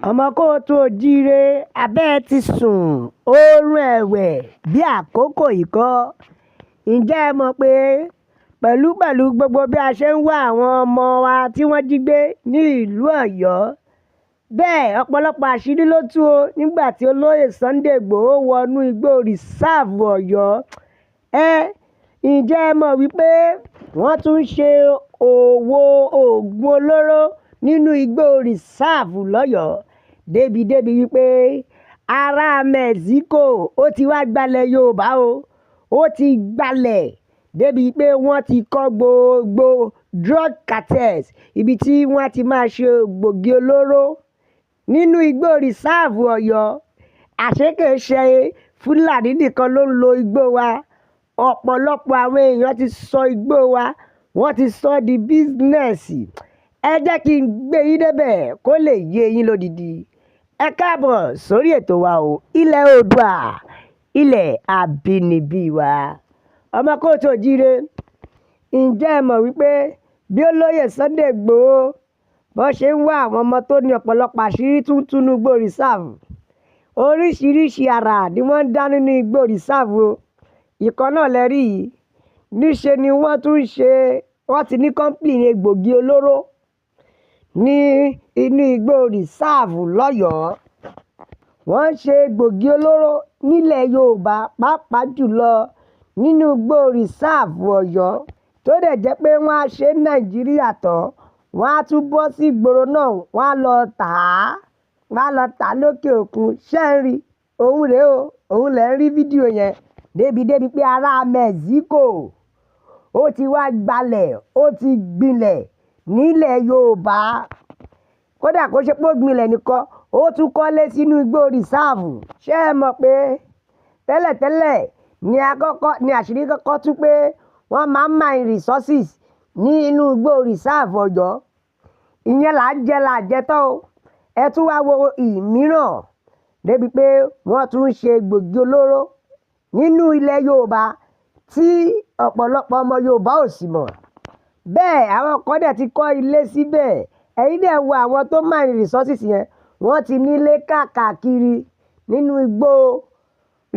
ọmọ kóòtù òjíire abẹ́ ti sùn oorun ẹ̀wẹ̀ bí àkókò yìí kọ́. Ǹjẹ́ ẹ mọ̀ pé pẹ̀lú gbogbo bí a ṣe ń wá àwọn ọmọ wa tí wọ́n jí gbé ní ìlú Ọ̀yọ́, bẹ́ẹ̀ ọ̀pọ̀lọpọ̀ àṣírí ló tú o nígbà tí olóyè Sunday Igboho wọnú igbó rìsáàfù Ọ̀yọ́. Ǹjẹ́ ẹ mọ̀ wípé wọ́n tún ń ṣe òwò oògùn olóró nínú igbó rìsáàfù lọ́yọ̀ọ́ débi wípé ará Mexico ó ti wá gbalẹ̀ Yorùbá o. Ó ti gbalẹ̀ débi pé wọ́n ti kọ́ gbogbo drug cartels ibi tí wọ́n ti máa ṣe Egbogi olóró nínú igbó rìsáàfù Ọ̀yọ́. Àṣé kìí ṣe Fúlàní nìkan ló ń lo igbó wa. Ọ̀pọ̀lọpọ̀ àwọn èèyàn ti sọ igbó wa, wọ́n ti sọ di bísínẹ́sì. Ẹ jẹ́ kí n gbé yín débẹ̀ kó lè yé yín lódidi. Ẹ káàbọ̀ sórí ètò wa o, Ileodua, ilẹ̀ àbínibí wa. Ọmọ kóòtù òjíire, ǹjẹ́ ẹ mọ̀ wípé bí olóyè Sunday Igboho bó ṣe ń wá àwọn ọmọ tó ní ọ̀pọ̀lọpọ̀ àṣírí tuntun ní igbó rìsáàfù, oríṣiríṣi àrà ni wọ́n ń dá nínú igbó rìsáàfù o. Ìkan náà lẹ rí yìí, níṣe ni wọ́n ti ní kọ́ńpìnì egbògi olóró ní inú igbó rìsáàfù lọ́yọ̀ọ́. Wọ́n ń ṣe egbògi olóró nílẹ̀ Yorùbá, pàápàá jùlọ nínú igbó rìsáàfù Ọ̀yọ́, tó dẹ̀ jẹ́ pé wọ́n á ṣe Nàìjíríà tán, wọ́n á tún bọ́ sí ìgboro náà, wọ́n á lọ tà á lókè òkun. Ṣé ń rí? Òun rèé o, òun lẹ̀ ń rí fídíò yẹn débi pé ará Mexico ó ti wá gbalẹ̀, ó ti gbilẹ̀ nílẹ̀ Yorùbá. Kódà kó ṣe pé ó gbilẹ̀ nìkan, ó tún kọ́lé sínú igbó rìsáàfù. Ṣé ẹ mọ̀ pé tẹ́lẹ̀tẹ́lẹ̀ ni àṣírí kọ́kọ́ tú pé wọ́n máa ń mine resources ní inú igbó rìsáàfù Ọ̀yọ́. Ìyẹn là ń jẹ tán o. Ẹ tún wá wo ìmíràn débi pé wọ́n tún ń ṣe egbògi olóró nínú ilẹ̀ Yorùbá tí ọ̀pọ̀lọpọ̀ ọmọ Yorùbá ò sì mọ̀. Bẹ́ẹ̀ àwọn kan dẹ̀ ti kọ́ ilé síbẹ̀. Ẹ̀yin dẹ̀ wo àwọn tó mine resources yẹn, wọ́n ti nílé káàkiri nínú igbó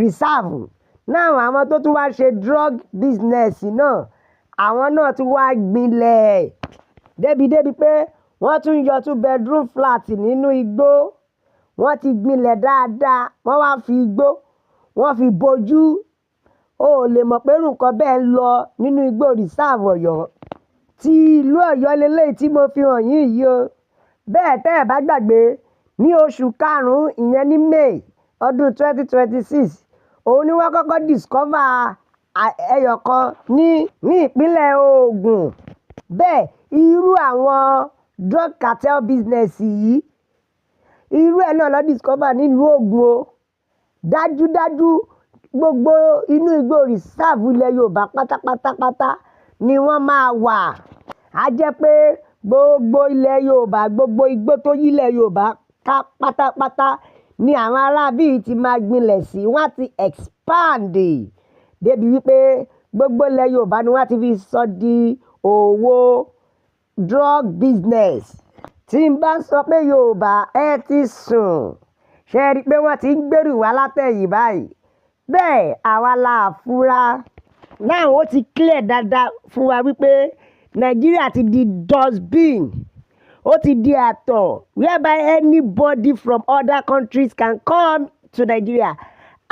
rìsáàfù. Náà àwọn tó tún wá ṣe drug business náà, àwọn náà tún wá gbilẹ̀ débi pé wọ́n tún yọ 2 bedroom flat nínú igbó. Wọ́n ti gbilẹ̀ dáadáa, wọ́n wá fi igbó, wọ́n fi bojú. O ò lè mọ̀ pé irú nǹkan bẹ́ẹ̀ ń lọ nínú igbó rìsáàfù Ọ̀yọ́. Ti ìlú Ọ̀yọ́ leléyìí tí mo fi hàn yín yìí o. Bẹ́ẹ̀ tẹ́ ẹ bá gbàgbé, ní oṣù karùn-ún, ìyẹn ní May ọdún 2026, òun ni wọ́n kọ́kọ́ discover ẹyọ kan ní ìpínlẹ̀ Ògùn. Bẹ́ẹ̀ irú àwọn drug cartel business yìí, irú ẹ̀ náà lọ discover nílùú Ògùn o. Dájúdájú gbogbo inú igbó rìsáàfù ilẹ̀ Yorùbá pátápátá ni wọ́n máa wà. A jẹ́ pé gbogbo ilẹ̀ Yorùbá, gbogbo igbó tó yí ilẹ̀ Yorùbá ká pátápátá ni àwọn aráabí ti máa gbilẹ̀ sí. Wọ́n ti expand débi wípé gbogbo ilẹ̀ Yorùbá ni wọ́n ti fi sọ di òwò drug business. Tí n bá sọ pé Yorùbá ẹ ti sùn, ṣe rí i pé wọ́n ti ń gbèrú wá látẹ̀yìn báyìí. Bẹ́ẹ̀ àwa la fura. Náà ó ti clear dáadáa fún wa wípé Nàìjíríà ti di dustbin. Ó ti di àtọ̀ whereby anybody from other countries can come to Nigeria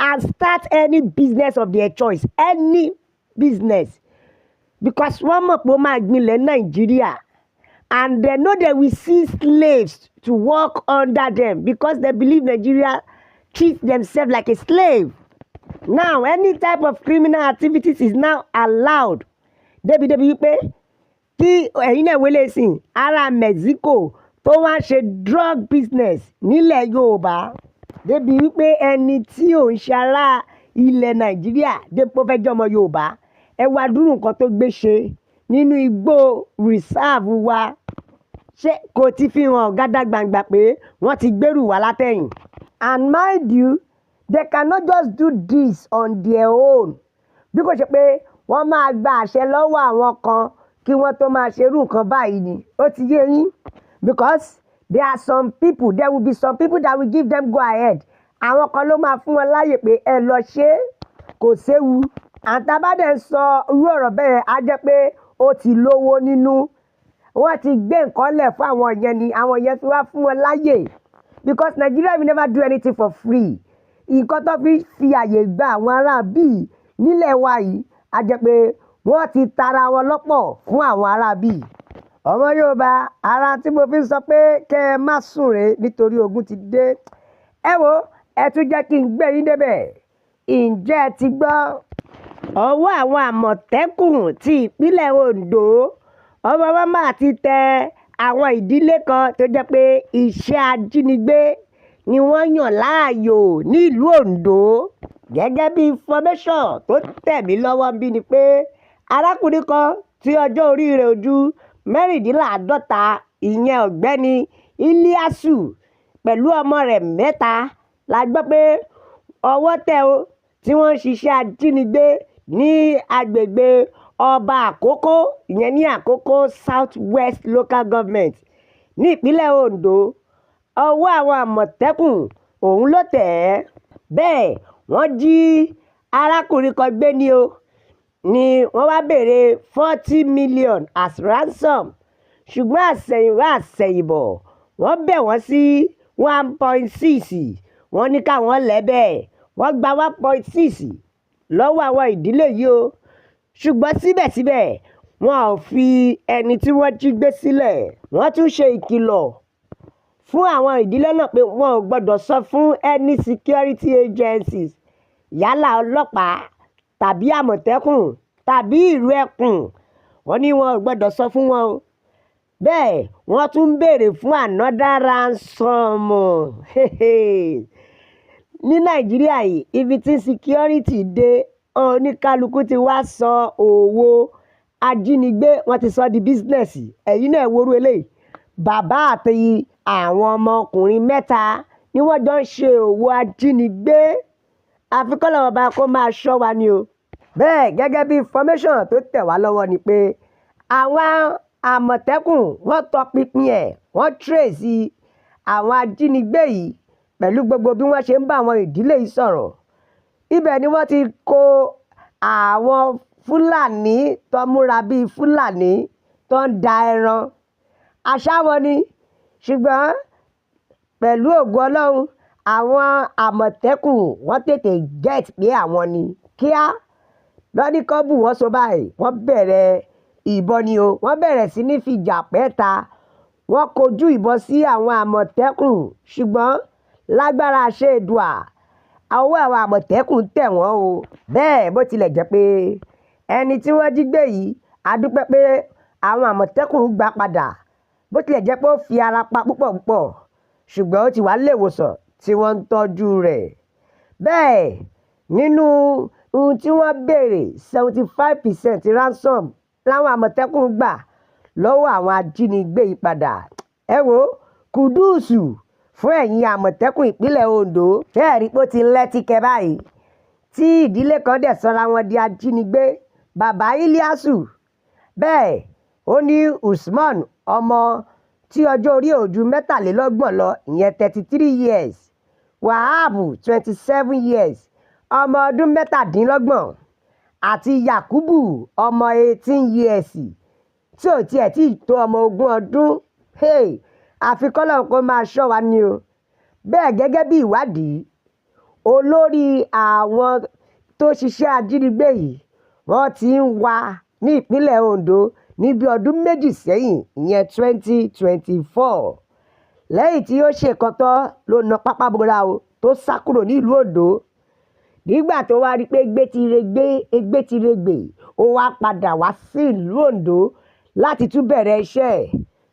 and start any business of their choice. Any business. Because wọ́n mọ̀ pé ó máa gbilẹ̀ Nàìjíríà. And they know they will see slaves to work under them because they believe Nigeria treats themselves like a slave. Now, any type of criminal activities is now allowed. Débi wípé tí ẹ̀yin náà wọlé sí ará Mexico tó wá ṣe drug business nílẹ̀ Yorùbá. Débi wípé ẹni tí ò ń ṣe ará ilẹ̀ Nàìjíríà dépò fẹ́ jẹ́ ọmọ Yorùbá. Ẹ wá dúró nǹkan tó gbé ṣe nínú igbó rìsáàfù wa. Ṣé kò ti fi hàn gàdàgbàǹgbà pé wọ́n ti gbèrú wá látẹ̀yìn? And mind you, they cannot just do this on their own. Bí kò ṣe pé wọ́n máa gba àṣẹ lọ́wọ́ àwọn kan kí wọ́n tó máa ṣerú nǹkan báyìí ni. Ó ti yé yín? Because there will be some people that will give them go ahead. Àwọn kan ló máa fún wọn láyè pé ẹ lọ ṣe kò séwu. Àtàbádẹ́ sọ irú ọ̀rọ̀ bẹ́ẹ̀ á jẹ́ pé ó ti lówó nínú. Wọ́n ti gbé nǹkan lẹ̀ fún àwọn yẹn ni àwọn yẹn fi wá fún wọn láyè. Because Nigeria will never do anything for free. Nǹkan tó fi àyè gba àwọn ará bíi nílẹ̀ wa yìí á jẹ́ pé wọ́n ti tara wọn lọ́pọ̀ fún àwọn ará bíi. Ọmọ Yorùbá ara tí mo fi ń sọ pé kẹ́ ẹ má sùn rè nítorí ogun ti dé. Ẹ wo ẹ tún jẹ́ kí n gbé yín débẹ̀. Ǹjẹ́ ẹ ti gbọ́? Ọwọ́ àwọn Àmọ̀tẹ́kùn ti ìpínlẹ̀ Ondo ọmọ wọn máa ti tẹ àwọn ìdílé kan tó jẹ́ pé iṣẹ́ ajínigbé ni wọ́n yàn láàyò nílùú Ondo. Gẹ́gẹ́ bí information tó tẹ̀ mí lọ́wọ́ bí ni pé arákùnrin kan tí ọjọ́ orí rẹ̀ ojú mẹ́rìndínláàádọ́ta ìyẹn ọ̀gbẹ́ni Iliasu pẹ̀lú ọmọ rẹ̀ mẹ́ta la gbọ́ pé ọwọ́ tẹ̀ o tí wọ́n ń ṣiṣẹ́ ajínigbé ní agbègbè ọba àkókó ìyẹn ní àkókó South West Local Government ní ìpínlẹ̀ Ondo. Ọwọ́ àwọn Àmọ̀tẹ́kùn òun ló tẹ̀ ẹ́. Bẹ́ẹ̀ wọ́n jí arákùnrin kan gbé ní o ni wọ́n wá béèrè 40 million as ransom ṣùgbọ́n àsẹ̀yìnwá àsẹ̀yìnbọ̀ wọ́n bẹ̀ wọ́n sí 1.6 wọ́n ní káwọn lẹ́bẹ̀ẹ́ wọ́n gba 1.6 lọ́wọ́ àwọn ìdílé yìí o ṣùgbọ́n síbẹ̀síbẹ̀ wọn ò fi ẹni tí wọ́n jí gbé sílẹ̀. Wọ́n tún ṣe ìkìlọ̀ fún àwọn ìdílé náà pé wọn ò gbọ́dọ̀ sọ fún any security agencies yálà ọlọ́pàá tàbí Àmọ̀tẹ́kùn tàbí ìlú ẹkùn. Wọ́n ní wọn ò gbọ́dọ̀ sọ fún wọn o. Bẹ́ẹ̀ wọ́n tún béèrè fún another ransom. Ní Nàìjíríà yìí ibi tí security dé oníkálukú ti wá sọ òwò ajínigbé wọ́n ti sọ di business. Ẹ̀yin náà worú eléyìí. Bàbá àti àwọn ọmọkùnrin mẹ́ta ni wọ́n jọ ń ṣe òwò ajínigbé. Àfi k'Ọlọ́run bá kó máa ṣọ́ wa ni o. Bẹ́ẹ̀ gẹ́gẹ́ bí information tó tẹ̀ wá lọ́wọ́ ni pé àwọn Àmọ̀tẹ́kùn wọ́n tọpinpin ẹ̀ wọ́n trace àwọn ajínigbé yìí pẹ̀lú gbogbo bí wọ́n ṣe ń bá àwọn ìdílé yìí sọ̀rọ̀. Ibẹ̀ ni wọ́n ti kó àwọn Fúlàní tó múra bíi Fúlàní tó ń da ẹran. Àṣà wọn ni ṣùgbọ́n pẹ̀lú ògo Ọlọ́run àwọn Àmọ̀tẹ́kùn wọ́n tètè get pé àwọn ni kíá lọ́ní kan bù wọ́n so báyìí wọ́n bẹ̀rẹ̀ ìbọn ni o wọ́n bẹ̀rẹ̀ sí ní fìjà pẹ́ta wọ́n kojú ìbọn sí àwọn Àmọ̀tẹ́kùn ṣùgbọ́n lágbára Ṣèdùà ọwọ́ àwọn Àmọ̀tẹ́kùn tẹ̀ wọ́n o. Bẹ́ẹ̀ bó tilẹ̀ jẹ́ pé ẹni tí wọ́n jí gbé yìí a dúpẹ́ pé àwọn Àmọ̀tẹ́kùn gbà padà bó tilẹ̀ jẹ́ pé ó fi ara pa púpọ̀ ṣùgbọ́n ó ti wà níléewòsàn tí wọ́n ń tọ́jú rẹ̀. Bẹ́ẹ̀ nínú ohun tí wọ́n béèrè 75% ransom láwọn Àmọ̀tẹ́kùn gbà lọ́wọ́ àwọn ajínigbé yìí padà. Ẹ wo kùdùsù fún ẹ̀yin Àmọ̀tẹ́kùn ìpínlẹ̀ Ondo. Bẹ́ẹ̀ rí pé ó ti lẹ́tíkẹ́ báyìí tí ìdílé kan dẹ̀ sọra wọn di ajínigbé. Bàbá Iliasu bẹ́ẹ̀ ó ní Usman ọmọ tí ọjọ́ orí ojú 23 lọ ìyẹn 33 years Wahab 27 years ọmọ ọdún 27 àti Yakubu ọmọ 18 years tí ò tiẹ̀ tí tó ọmọ 20 ọdún. Àfi k'Ọlọ́run kó máa ṣọ́ wa ni o. Bẹ́ẹ̀ gẹ́gẹ́ bí ìwádìí olórí àwọn tó ṣiṣẹ́ ajínigbé yìí wọ́n ti ń wá ní ìpínlẹ̀ Ondo ní bí ọdún méjì sẹ́yìn ìyẹn 2024. Lẹ́yìn tí ó ṣe nǹkan tán ló na pápá bora o tó sá kúrò nílùú Ondo. Nígbà tó wá rí pé egbé ti regbè ó wá padà wá sí ìlú Ondo láti tún bẹ̀rẹ̀ iṣẹ́ ẹ̀.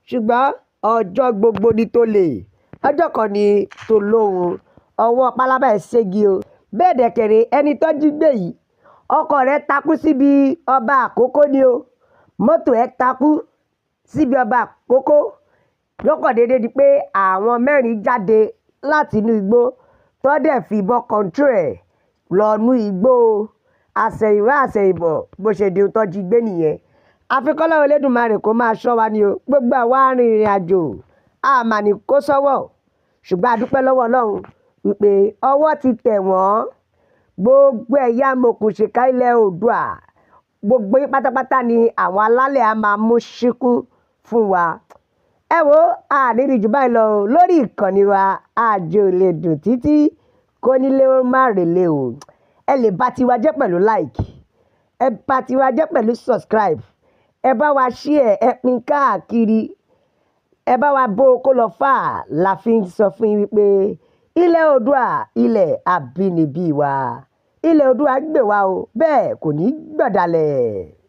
Ṣùgbọ́n ọjọ́ gbogbo ni tó lè ọjọ́ kan ni tó lóhun ọwọ́ pálábá ẹ̀ ségi o. Bẹ́ẹ̀ dẹ̀kẹ̀rẹ̀ ẹni tó jí gbé yìí ọkọ̀ rẹ̀ takú síbi ọba àkókó ni o. Mọ́tò ẹ̀ takú síbi ọba àkókó lọ́kọ̀ déédéé di pé àwọn 4 jáde láti inú igbó tó dẹ̀ fi ìbọn kọ́ńtró ẹ̀ lọ́nú igbó àsẹ̀yìnwá àsẹ̀yìnbọ̀ bó ṣe di tó jí gbé nìyẹn. Àfi k'Ọlọ́run Elédùmarè kó máa ṣọ́ wa ni o. Gbogbo àwa arìnrìn àjò àmà ní kó sọ́wọ́ ṣùgbọ́n a dúpẹ́ lọ́wọ́ Ọlọ́run wípé ọwọ́ ti tẹ̀ wọ́n gbogbo ẹ̀yà mọ̀kùnṣìkà ilẹ̀ Oòduà gbogbo yín pátápátá ni àwọn alálẹ̀ á máa mú ṣíkún fún wa. Ẹ wo àníri jù báyìí lọ lórí ìkànnì wa àjò lè dùn títí kó nílé ó má rèlé o. Ẹ lè bá tiwa jẹ́ pẹ̀lú like, ẹ bá tiwa jẹ́ pẹ̀lú subscribe, ẹ bá wa share, ẹ pín káàkiri, ẹ bá wa bó kó lọ fà la fi ń sọ fún yín wípé ilẹ̀ Oòduà ilẹ̀ àbínibí wa ilẹ̀ Oòduà gbè wá o bẹ́ẹ̀ kò ní gbọ̀dálẹ̀.